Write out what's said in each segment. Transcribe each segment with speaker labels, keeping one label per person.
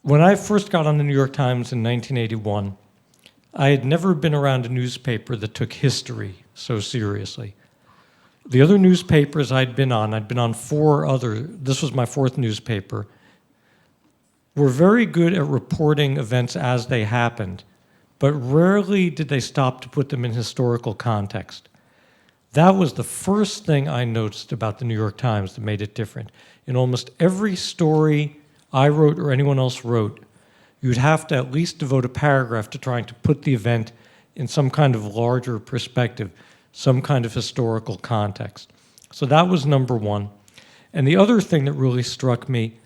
Speaker 1: when I first got on the New York Times in 1981, I had never been around a newspaper that took history so seriously. The other newspapers I'd been on 4 other, this was my 4th newspaper, were very good at reporting events as they happened, but rarely did they stop to put them in historical context. That was the first thing I noticed about the New York Times that made it different. In almost every story I wrote or anyone else wrote, you'd have to at least devote a paragraph to trying to put the event in some kind of larger perspective, some kind of historical context. So that was number one. And the other thing that really struck me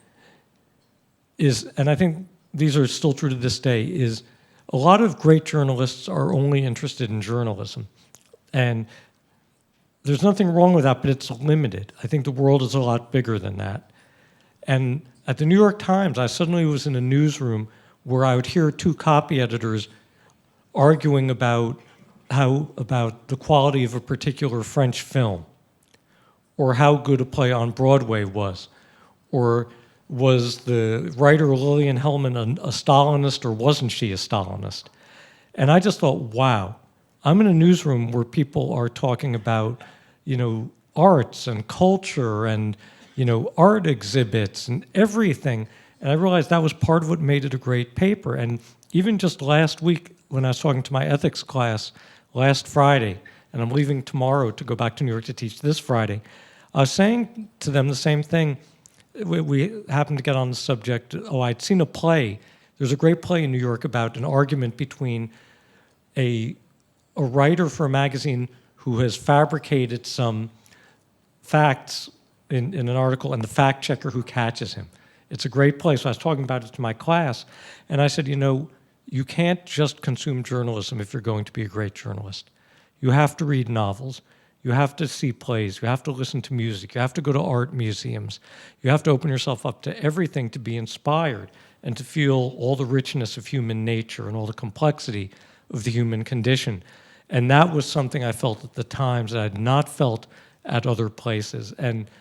Speaker 1: is, and I think these are still true to this day, is a lot of great journalists are only interested in journalism. And there's nothing wrong with that, but it's limited. I think the world is a lot bigger than that. And at the New York Times, I suddenly was in a newsroom where I would hear 2 copy editors arguing about the quality of a particular French film, or how good a play on Broadway was, or was the writer Lillian Hellman a Stalinist or wasn't she a Stalinist? And I just thought, wow, I'm in a newsroom where people are talking about, arts and culture and, art exhibits and everything. And I realized that was part of what made it a great paper. And even just last week, when I was talking to my ethics class last Friday, and I'm leaving tomorrow to go back to New York to teach this Friday, I was saying to them the same thing. We happened to get on the subject, I'd seen a play. There's a great play in New York about an argument between a writer for a magazine who has fabricated some facts in an article and the fact checker who catches him. It's a great play. So I was talking about it to my class, and I said, you can't just consume journalism if you're going to be a great journalist. You have to read novels. You have to see plays. You have to listen to music. You have to go to art museums. You have to open yourself up to everything to be inspired and to feel all the richness of human nature and all the complexity of the human condition. And that was something I felt at the Times that I had not felt at other places. And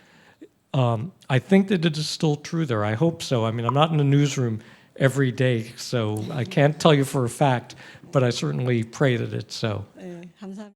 Speaker 1: I think that it is still true there. I hope so. I mean, I'm not in a newsroom every day, so I can't tell you for a fact, but I certainly pray that it's so.
Speaker 2: 네, 감사합니다.